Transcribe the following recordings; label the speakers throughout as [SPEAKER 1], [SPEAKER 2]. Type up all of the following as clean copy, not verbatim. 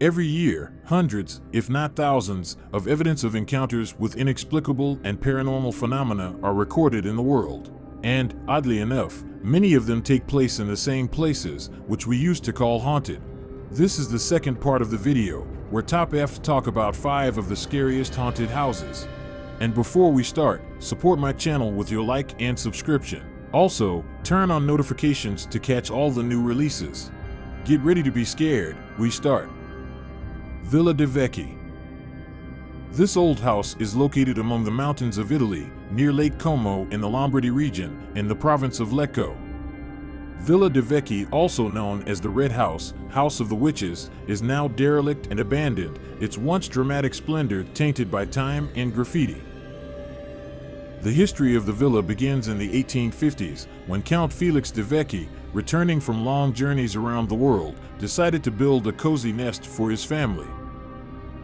[SPEAKER 1] Every year, hundreds, if not thousands, of evidence of encounters with inexplicable and paranormal phenomena are recorded in the world. And, oddly enough, many of them take place in the same places, which we used to call haunted. This is the second part of the video, where Top F talk about 5 of the scariest haunted houses. And before we start, support my channel with your like and subscription. Also, turn on notifications to catch all the new releases. Get ready to be scared, we start. Villa de Vecchi. This old house is located among the mountains of Italy, near Lake Como in the Lombardy region, in the province of Lecco. Villa de Vecchi, also known as the Red House, House of the Witches, is now derelict and abandoned, its once dramatic splendor tainted by time and graffiti. The history of the villa begins in the 1850s, when Count Felix de Vecchi, returning from long journeys around the world, decided to build a cozy nest for his family.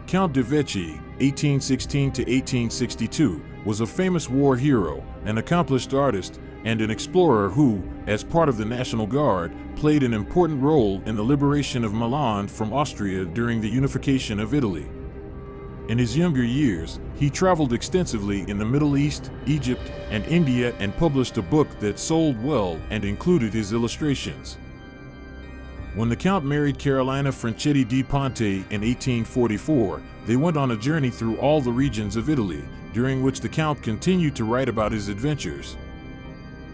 [SPEAKER 1] Count de Vecchi, 1816 to 1862, was a famous war hero, an accomplished artist, and an explorer who, as part of the National Guard, played an important role in the liberation of Milan from Austria during the unification of Italy. In his younger years, he traveled extensively in the Middle East, Egypt, and India and published a book that sold well and included his illustrations. When the Count married Carolina Franchetti di Ponte in 1844, they went on a journey through all the regions of Italy, during which the Count continued to write about his adventures.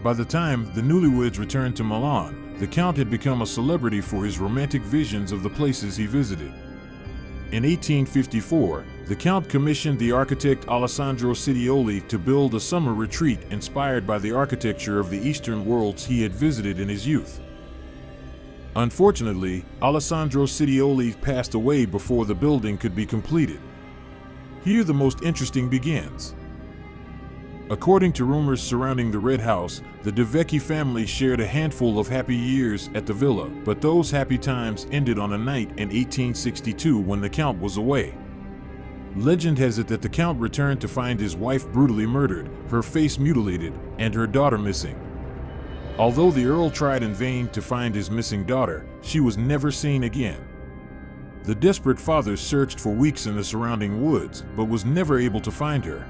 [SPEAKER 1] By the time the newlyweds returned to Milan, the Count had become a celebrity for his romantic visions of the places he visited. In 1854, the Count commissioned the architect Alessandro Sitioli to build a summer retreat inspired by the architecture of the Eastern worlds he had visited in his youth. Unfortunately, Alessandro Sitioli passed away before the building could be completed. Here the most interesting begins. According to rumors surrounding the Red House, the de Vecchi family shared a handful of happy years at the villa, but those happy times ended on a night in 1862 when the Count was away. Legend has it that the Count returned to find his wife brutally murdered, her face mutilated, and her daughter missing. Although the Earl tried in vain to find his missing daughter, she was never seen again. The desperate father searched for weeks in the surrounding woods, but was never able to find her.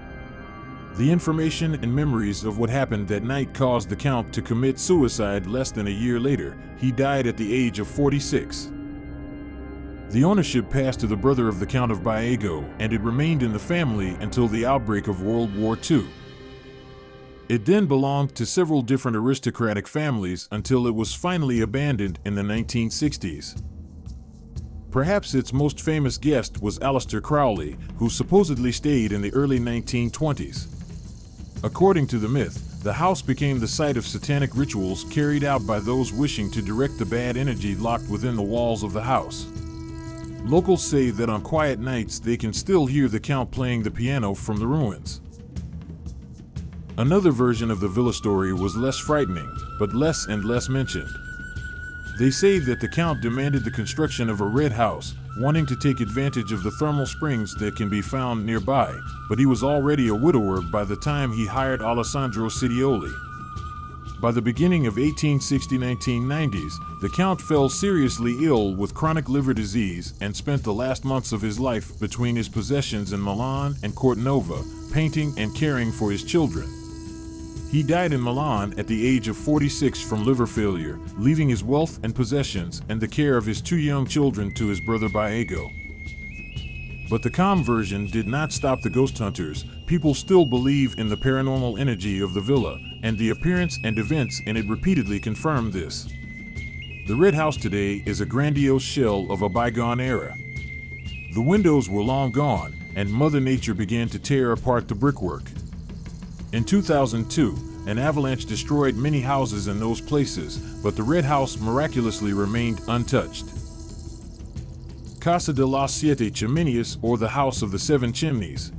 [SPEAKER 1] The information and memories of what happened that night caused the Count to commit suicide less than a year later. He died at the age of 46. The ownership passed to the brother of the Count of Baego, and it remained in the family until the outbreak of World War II. It then belonged to several different aristocratic families until it was finally abandoned in the 1960s. Perhaps its most famous guest was Aleister Crowley, who supposedly stayed in the early 1920s. According to the myth, the house became the site of satanic rituals carried out by those wishing to direct the bad energy locked within the walls of the house. Locals say that on quiet nights they can still hear the Count playing the piano from the ruins. Another version of the villa story was less frightening, but less and less mentioned. They say that the Count demanded the construction of a red house, wanting to take advantage of the thermal springs that can be found nearby, but he was already a widower by the time he hired Alessandro Sitioli. By the beginning of 1960-1990s, the Count fell seriously ill with chronic liver disease and spent the last months of his life between his possessions in Milan and Cortanova, painting and caring for his children. He died in Milan at the age of 46 from liver failure, leaving his wealth and possessions and the care of his 2 young children to his brother Baego. But the calm version did not stop the ghost hunters. People still believe in the paranormal energy of the villa, and the appearance and events in it repeatedly confirm this. The Red House today is a grandiose shell of a bygone era. The windows were long gone, and Mother Nature began to tear apart the brickwork. In 2002, an avalanche destroyed many houses in those places, but the Red House miraculously remained untouched. Casa de las Siete Chimneys, or the House of the Seven Chimneys.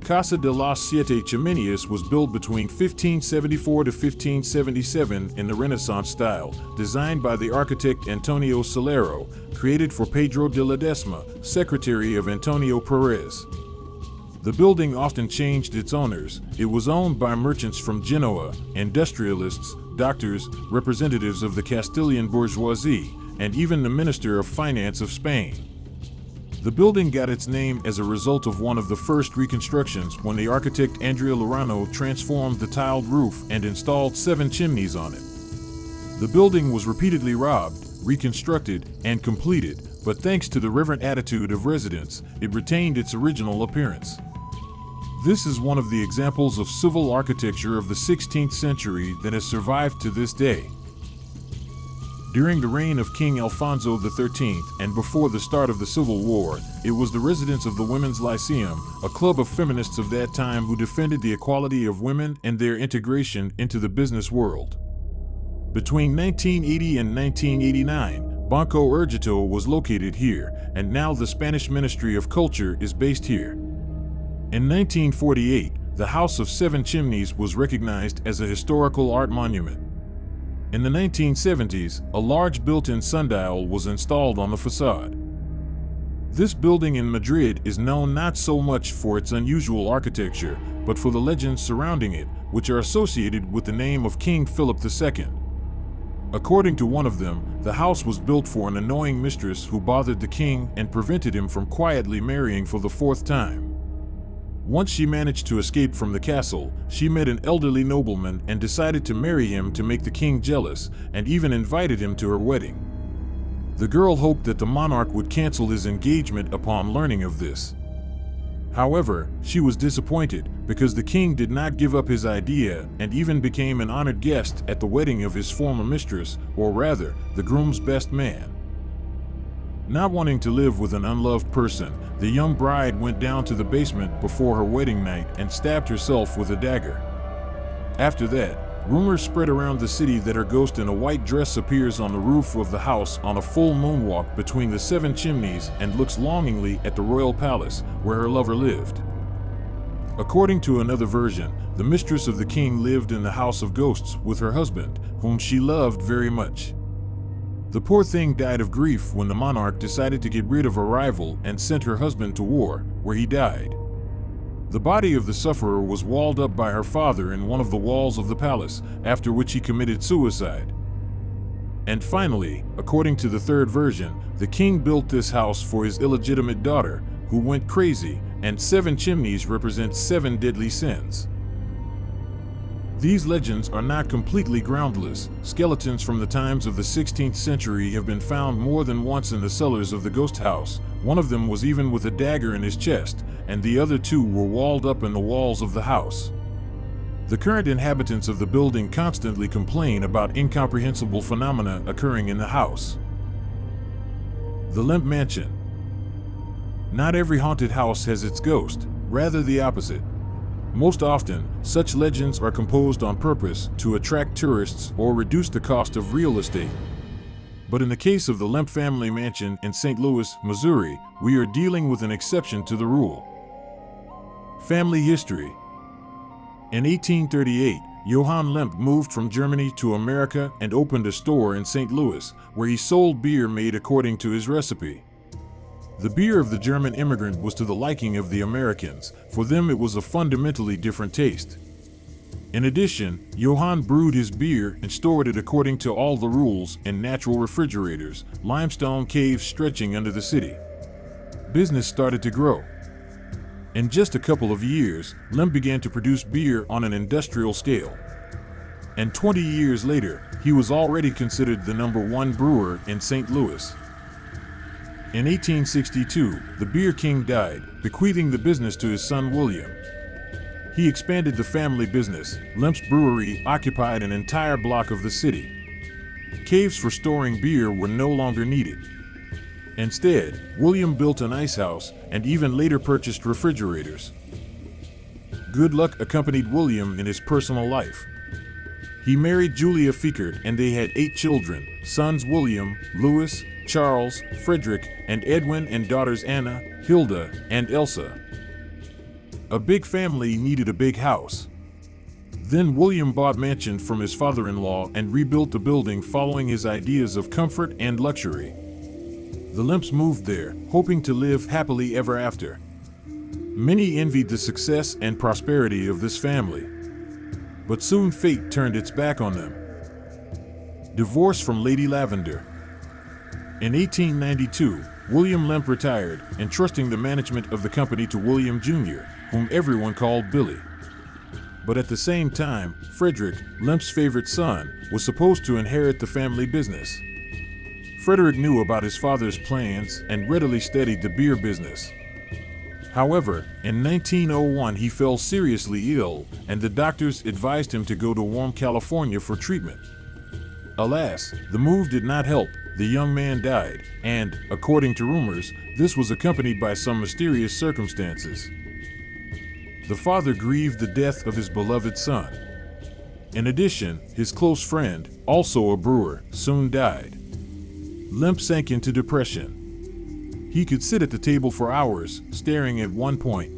[SPEAKER 1] Casa de las Siete Chimneys was built between 1574 to 1577 in the Renaissance style, designed by the architect Antonio Solero, created for Pedro de Ledesma, secretary of Antonio Perez. The building often changed its owners. It was owned by merchants from Genoa, industrialists, doctors, representatives of the Castilian bourgeoisie, and even the Minister of Finance of Spain. The building got its name as a result of one of the first reconstructions when the architect Andrea Lurano transformed the tiled roof and installed 7 chimneys on it. The building was repeatedly robbed, reconstructed, and completed, but thanks to the reverent attitude of residents, it retained its original appearance. This is one of the examples of civil architecture of the 16th century that has survived to this day. During the reign of King Alfonso XIII and before the start of the Civil War, it was the residents of the Women's Lyceum, a club of feminists of that time who defended the equality of women and their integration into the business world. Between 1980 and 1989, Banco Urgito was located here, and now the Spanish Ministry of Culture is based here. In 1948, the House of 7 Chimneys was recognized as a historical art monument. In the 1970s, a large built-in sundial was installed on the facade. This building in Madrid is known not so much for its unusual architecture, but for the legends surrounding it, which are associated with the name of King Philip II. According to one of them, the house was built for an annoying mistress who bothered the king and prevented him from quietly marrying for the 4th time. Once she managed to escape from the castle, she met an elderly nobleman and decided to marry him to make the king jealous, and even invited him to her wedding. The girl hoped that the monarch would cancel his engagement upon learning of this. However, she was disappointed because the king did not give up his idea and even became an honored guest at the wedding of his former mistress, or rather, the groom's best man. Not wanting to live with an unloved person, the young bride went down to the basement before her wedding night and stabbed herself with a dagger. After that, rumors spread around the city that her ghost in a white dress appears on the roof of the house on a full moonwalk between the 7 chimneys and looks longingly at the royal palace where her lover lived. According to another version, the mistress of the king lived in the house of ghosts with her husband, whom she loved very much. The poor thing died of grief when the monarch decided to get rid of her rival and sent her husband to war, where he died. The body of the sufferer was walled up by her father in one of the walls of the palace, after which he committed suicide. And finally, according to the third version, the king built this house for his illegitimate daughter, who went crazy, and 7 chimneys represent 7 deadly sins. These legends are not completely groundless. Skeletons from the times of the 16th century have been found more than once in the cellars of the ghost house. One of them was even with a dagger in his chest, and the other 2 were walled up in the walls of the house. The current inhabitants of the building constantly complain about incomprehensible phenomena occurring in the house. The Lemp Mansion. Not every haunted house has its ghost, rather the opposite. Most often, such legends are composed on purpose to attract tourists or reduce the cost of real estate. But in the case of the Lemp family mansion in St. Louis, Missouri, we are dealing with an exception to the rule. Family history. In 1838, Johann Lemp moved from Germany to America and opened a store in St. Louis, where he sold beer made according to his recipe. The beer of the German immigrant was to the liking of the Americans. For them it was a fundamentally different taste. In addition, Johann brewed his beer and stored it according to all the rules in natural refrigerators, limestone caves stretching under the city. Business started to grow. In just a couple of years, Lemp began to produce beer on an industrial scale. And 20 years later, he was already considered the #1 brewer in St. Louis. In 1862, the beer king died, bequeathing the business to his son William. He expanded the family business. Lemp's brewery occupied an entire block of the city. Caves for storing beer were no longer needed. Instead, William built an ice house and even later purchased refrigerators. Good luck accompanied William in his personal life. He married Julia Fickert and they had 8 children, sons William, Louis, Charles, Frederick, and Edwin, and daughters Anna, Hilda, and Elsa. A big family needed a big house. Then William bought mansion from his father-in-law and rebuilt the building following his ideas of comfort and luxury. The Lemps moved there, hoping to live happily ever after. Many envied the success and prosperity of this family. But soon fate turned its back on them. Divorce from Lady Lavender. In 1892, William Lemp retired, entrusting the management of the company to William Jr., whom everyone called Billy. But at the same time, Frederick, Lemp's favorite son, was supposed to inherit the family business. Frederick knew about his father's plans and readily studied the beer business. However, in 1901 he fell seriously ill, and the doctors advised him to go to warm California for treatment. Alas, the move did not help. The young man died, and, according to rumors, this was accompanied by some mysterious circumstances. The father grieved the death of his beloved son. In addition, his close friend, also a brewer, soon died. Lemp sank into depression. He could sit at the table for hours, staring at one point.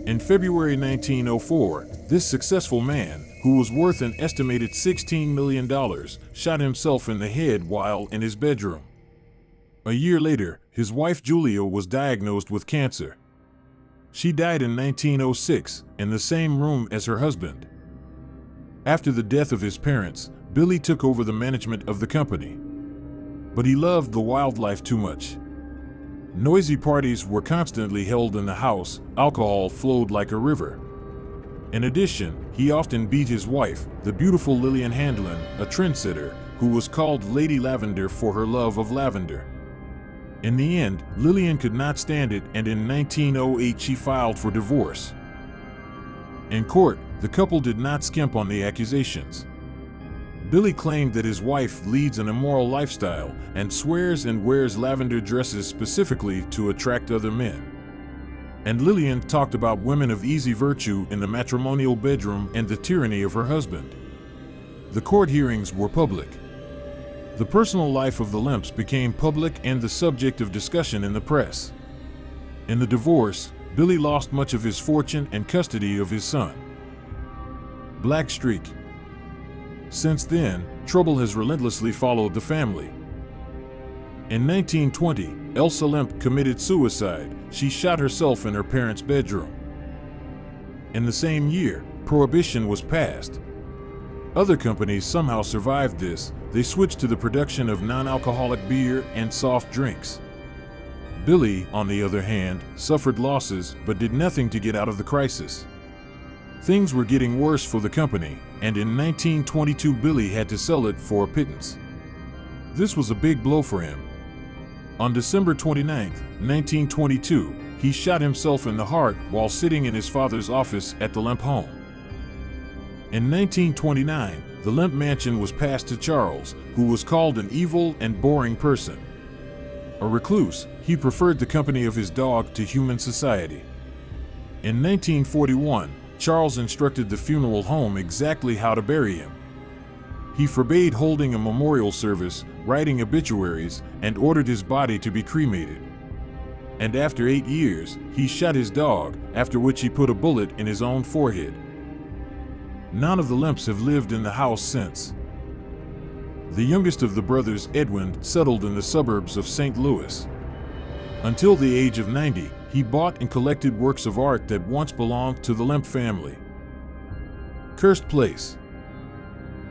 [SPEAKER 1] In February 1904, this successful man, who was worth an estimated $16 million, shot himself in the head while in his bedroom. A year later, his wife Julia was diagnosed with cancer. She died in 1906, in the same room as her husband. After the death of his parents, Billy took over the management of the company. But he loved the wildlife too much. Noisy parties were constantly held in the house, alcohol flowed like a river. In addition, he often beat his wife, the beautiful Lillian Handlin, a trendsetter, who was called Lady Lavender for her love of lavender. In the end, Lillian could not stand it, and in 1908 she filed for divorce. In court, the couple did not skimp on the accusations. Billy claimed that his wife leads an immoral lifestyle and swears and wears lavender dresses specifically to attract other men. And Lillian talked about women of easy virtue in the matrimonial bedroom and the tyranny of her husband. The court hearings were public. The personal life of the Lemps became public and the subject of discussion in the press. In the divorce, Billy lost much of his fortune and custody of his son. Black streak. Since then, trouble has relentlessly followed the family. In 1920, Elsa Lemp committed suicide. She shot herself in her parents' bedroom. In the same year, Prohibition was passed. Other companies somehow survived this. They switched to the production of non-alcoholic beer and soft drinks. Billy, on the other hand, suffered losses but did nothing to get out of the crisis. Things were getting worse for the company, and in 1922 Billy had to sell it for a pittance. This was a big blow for him. On December 29, 1922, he shot himself in the heart while sitting in his father's office at the Lemp home. In 1929, the Lemp Mansion was passed to Charles, who was called an evil and boring person. A recluse, he preferred the company of his dog to human society. In 1941, Charles instructed the funeral home exactly how to bury him. He forbade holding a memorial service, writing obituaries, and ordered his body to be cremated. And after 8 years, he shot his dog, after which he put a bullet in his own forehead. None of the Lemps have lived in the house since. The youngest of the brothers, Edwin, settled in the suburbs of St. Louis. Until the age of 90, he bought and collected works of art that once belonged to the Lemp family. Cursed place.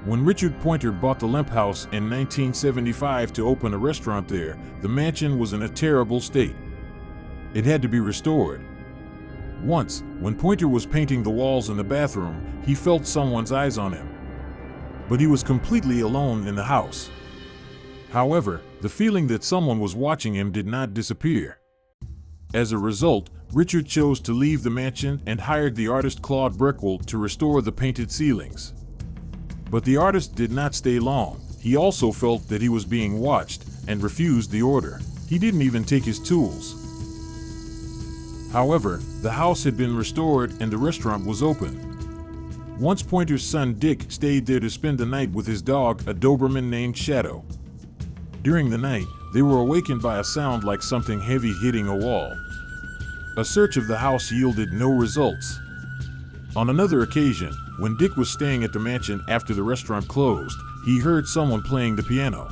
[SPEAKER 1] When Richard Pointer bought the Lemp house in 1975 to open a restaurant there, the mansion was in a terrible state. It had to be restored. Once, when Pointer was painting the walls in the bathroom, he felt someone's eyes on him. But he was completely alone in the house. However, the feeling that someone was watching him did not disappear. As a result, Richard chose to leave the mansion and hired the artist Claude Breckwell to restore the painted ceilings. But the artist did not stay long. He also felt that he was being watched and refused the order. He didn't even take his tools. However, the house had been restored and the restaurant was open. Once Pointer's son Dick stayed there to spend the night with his dog, a Doberman named Shadow. During the night, they were awakened by a sound like something heavy hitting a wall. A search of the house yielded no results. On another occasion, when Dick was staying at the mansion after the restaurant closed, he heard someone playing the piano.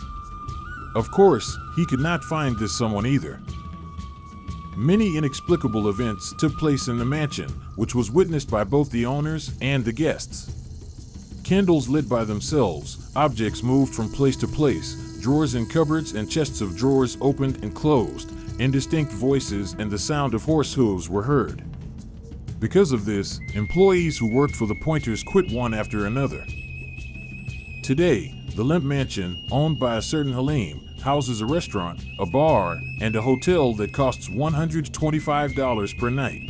[SPEAKER 1] Of course, he could not find this someone either. Many inexplicable events took place in the mansion, which was witnessed by both the owners and the guests. Candles lit by themselves, objects moved from place to place, drawers in cupboards and chests of drawers opened and closed. Indistinct voices and the sound of horse hooves were heard. Because of this, employees who worked for the Pointers quit one after another. Today, the Lemp Mansion, owned by a certain Halim, houses a restaurant, a bar, and a hotel that costs $125 per night.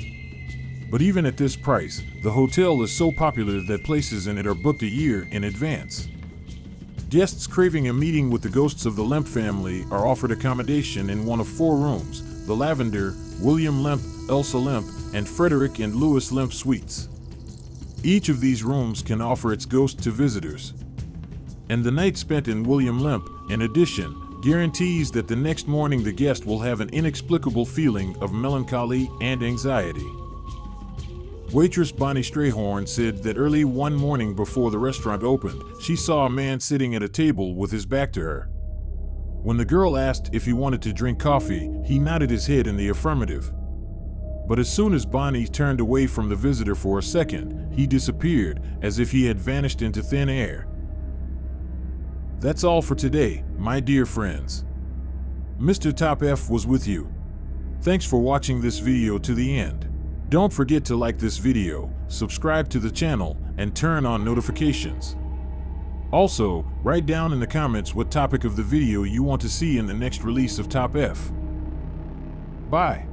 [SPEAKER 1] But even at this price, the hotel is so popular that places in it are booked a year in advance. Guests craving a meeting with the ghosts of the Lemp family are offered accommodation in one of 4 rooms: the Lavender, William Lemp, Elsa Lemp, and Frederick and Louis Lemp suites. Each of these rooms can offer its ghost to visitors. And the night spent in William Lemp, in addition, guarantees that the next morning the guest will have an inexplicable feeling of melancholy and anxiety. Waitress Bonnie Strayhorn said that early one morning before the restaurant opened, she saw a man sitting at a table with his back to her. When the girl asked if he wanted to drink coffee, he nodded his head in the affirmative. But as soon as Bonnie turned away from the visitor for a second, he disappeared, as if he had vanished into thin air. That's all for today, my dear friends. Mr. Top F was with you. Thanks for watching this video to the end. Don't forget to like this video, subscribe to the channel, and turn on notifications. Also, write down in the comments what topic of the video you want to see in the next release of Top F. Bye.